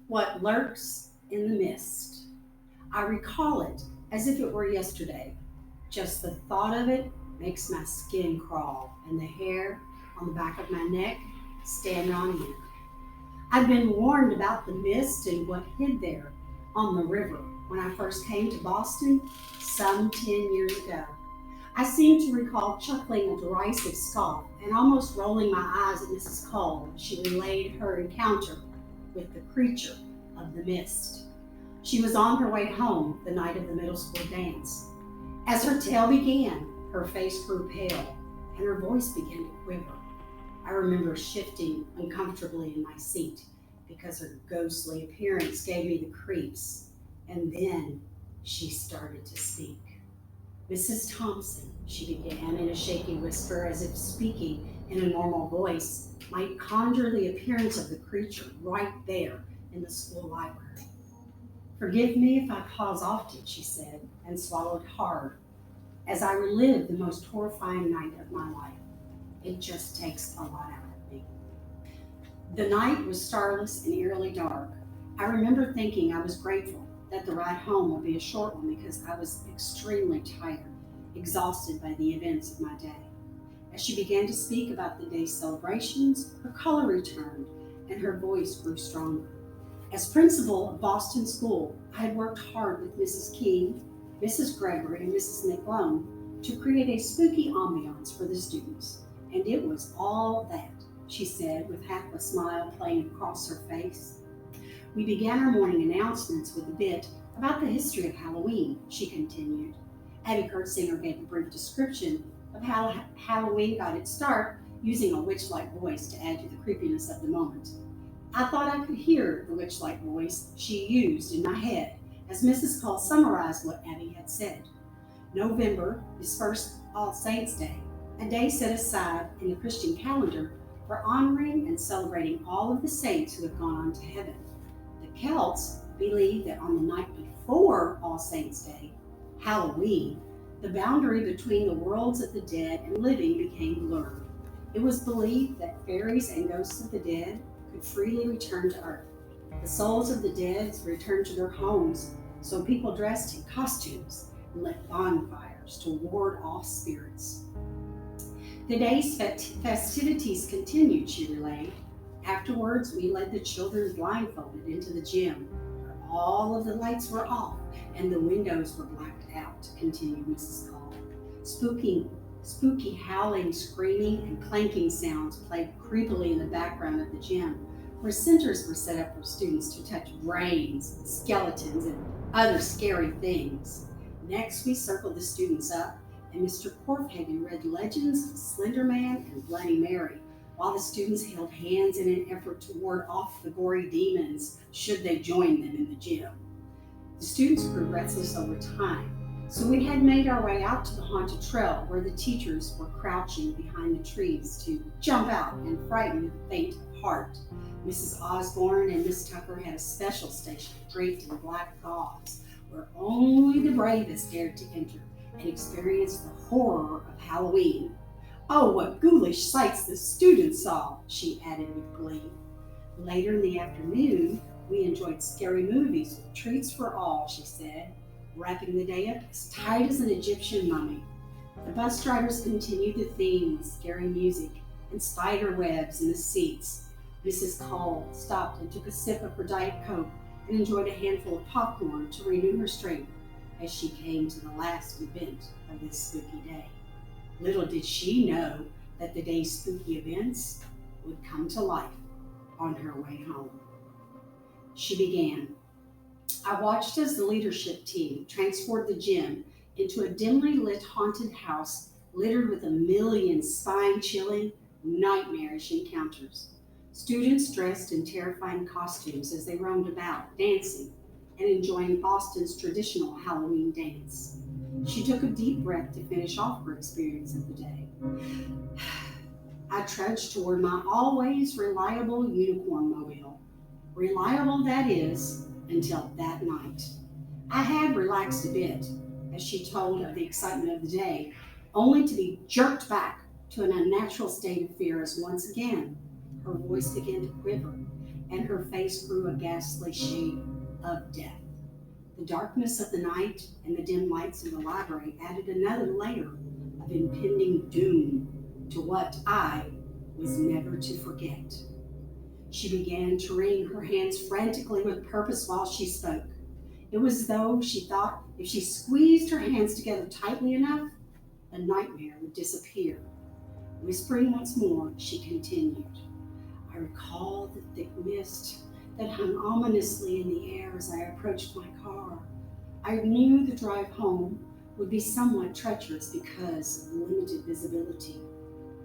What lurks in the mist. I recall it as if it were yesterday. Just the thought of it makes my skin crawl and the hair on the back of my neck stand on end. I've been warned about the mist and what hid there on the river when I first came to Boston some 10 years ago. I seem to recall chuckling a derisive scoff and almost rolling my eyes at Mrs. Cole as she relayed her encounter with the creature of the mist. She was on her way home the night of the middle school dance. As her tale began, her face grew pale and her voice began to quiver. I remember shifting uncomfortably in my seat because her ghostly appearance gave me the creeps. And then she started to speak. Mrs. Thompson, she began in a shaky whisper as if speaking in a normal voice might conjure the appearance of the creature right there in the school library. Forgive me if I pause often, she said, and swallowed hard as I relived the most horrifying night of my life. It just takes a lot out of me. The night was starless and eerily dark. I remember thinking I was grateful that the ride home would be a short one because I was extremely tired, exhausted by the events of my day. As she began to speak about the day's celebrations, her color returned and her voice grew stronger. As principal of Boston School, I had worked hard with Mrs. King, Mrs. Gregory, and Mrs. McClone to create a spooky ambiance for the students. And it was all that, she said with half a smile playing across her face. We began our morning announcements with a bit about the history of Halloween, she continued. Abby Kurtzinger gave a brief description of how Halloween got its start using a witch-like voice to add to the creepiness of the moment. I thought I could hear the witch-like voice she used in my head as Mrs. Cole summarized what Abby had said. November is First All Saints' Day, a day set aside in the Christian calendar for honoring and celebrating all of the saints who have gone on to heaven. The Celts believed that on the night before All Saints' Day, Halloween, the boundary between the worlds of the dead and living became blurred. It was believed that fairies and ghosts of the dead could freely return to Earth. The souls of the dead returned to their homes, so people dressed in costumes and lit bonfires to ward off spirits. The day's festivities continued, she relayed. Afterwards, we led the children blindfolded into the gym, where all of the lights were off and the windows were blacked out, continued Mrs. Cole. Spooky howling, screaming, and clanking sounds played creepily in the background of the gym, where centers were set up for students to touch brains, skeletons, and other scary things. Next, we circled the students up, and Mr. Corfhagen read legends of Slender Man and Bloody Mary, while the students held hands in an effort to ward off the gory demons should they join them in the gym. The students grew restless over time, so we had made our way out to the haunted trail where the teachers were crouching behind the trees to jump out and frighten the faint of heart. Mrs. Osborne and Miss Tucker had a special station draped in black gauze where only the bravest dared to enter and experience the horror of Halloween. Oh, what ghoulish sights the students saw, she added with glee. Later in the afternoon, we enjoyed scary movies with treats for all, she said, wrapping the day up as tight as an Egyptian mummy. The bus drivers continued the theme with scary music and spider webs in the seats. Mrs. Cole stopped and took a sip of her Diet Coke and enjoyed a handful of popcorn to renew her strength as she came to the last event of this spooky day. Little did she know that the day's spooky events would come to life on her way home. She began. I watched as the leadership team transformed the gym into a dimly lit haunted house littered with a million spine-chilling, nightmarish encounters. Students dressed in terrifying costumes as they roamed about, dancing and enjoying Boston's traditional Halloween dance. She took a deep breath to finish off her experience of the day. I trudged toward my always reliable unicorn mobile. Reliable, that is, until that night. I had relaxed a bit as she told of the excitement of the day, only to be jerked back to an unnatural state of fear as once again her voice began to quiver and her face grew a ghastly shade of death. The darkness of the night and the dim lights of the library added another layer of impending doom to what I was never to forget. She began to wring her hands frantically with purpose while she spoke. It was as though she thought if she squeezed her hands together tightly enough, the nightmare would disappear. Whispering once more, she continued. I recall the thick mist that hung ominously in the air as I approached my car. I knew the drive home would be somewhat treacherous because of limited visibility.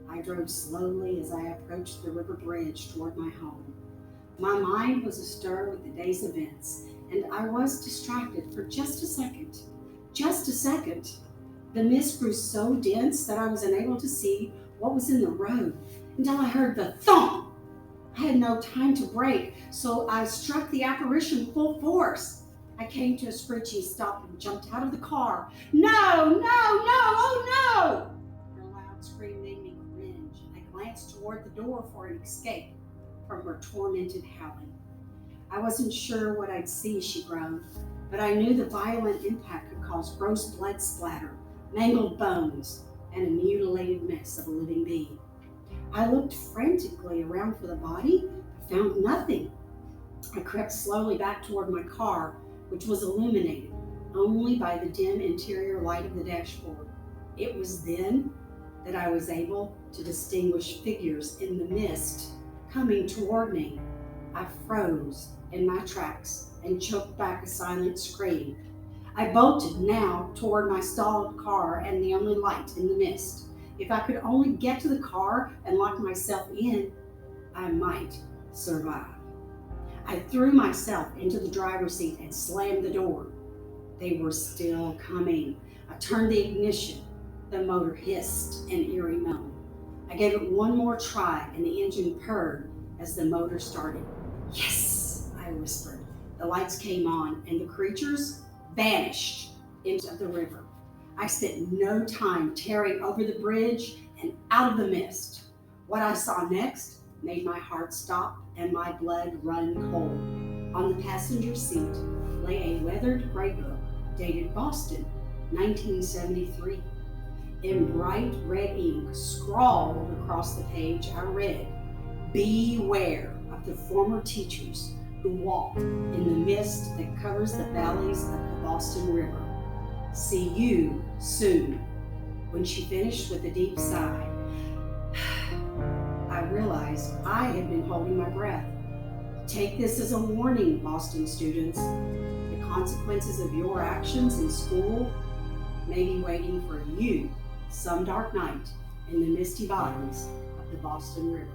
I drove slowly as I approached the river bridge toward my home. My mind was astir with the day's events, and I was distracted for just a second. Just a second. The mist grew so dense that I was unable to see what was in the road until I heard the thump. I had no time to brake, so I struck the apparition full force. I came to a screeching stop and jumped out of the car. No, no, no, oh no! Her loud scream made me cringe. I glanced toward the door for an escape from her tormented howling. I wasn't sure what I'd see, she groaned, but I knew the violent impact could cause gross blood splatter, mangled bones, and a mutilated mess of a living being. I looked frantically around for the body, but found nothing. I crept slowly back toward my car, which was illuminated only by the dim interior light of the dashboard. It was then that I was able to distinguish figures in the mist coming toward me. I froze in my tracks and choked back a silent scream. I bolted now toward my stalled car and the only light in the mist. If I could only get to the car and lock myself in, I might survive. I threw myself into the driver's seat and slammed the door. They were still coming. I turned the ignition. The motor hissed an eerie moan. I gave it one more try and the engine purred as the motor started. Yes, I whispered. The lights came on and the creatures vanished into the river. I spent no time tearing over the bridge and out of the mist. What I saw next made my heart stop and my blood run cold. On the passenger seat lay a weathered gray book dated Boston, 1973. In bright red ink scrawled across the page, I read, "Beware of the former teachers who walk in the mist that covers the valleys of the Boston River. See you soon." When she finished with a deep sigh, I realized I had been holding my breath. Take this as a warning, Boston students. The consequences of your actions in school may be waiting for you some dark night in the misty bottoms of the Boston River.